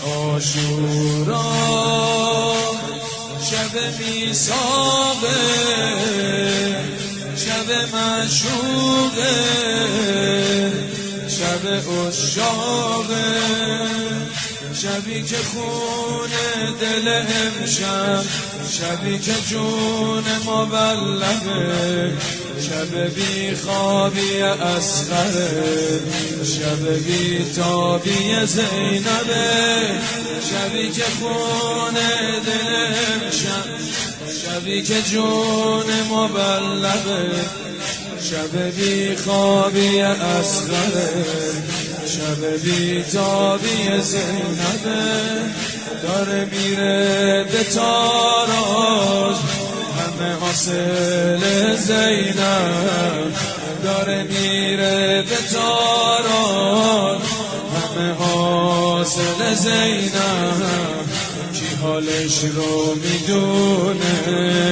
عاشورا شب میثاقه، شب معشوقه، شب عشاقه، شبی که خون دل امشب، شبی که جون ما بلغه، شب بی خوابی اصغره، شب بی تابی زینبه، شبی که خون دل امشب، شبی که جون ما بلغه، شب بی خوابی اصغره، شب بی تابی زینبه. داره میره به تاراج همه حاصل زینب، داره میره به تاراج همه حاصل زینب، کی حالش رو میدونه.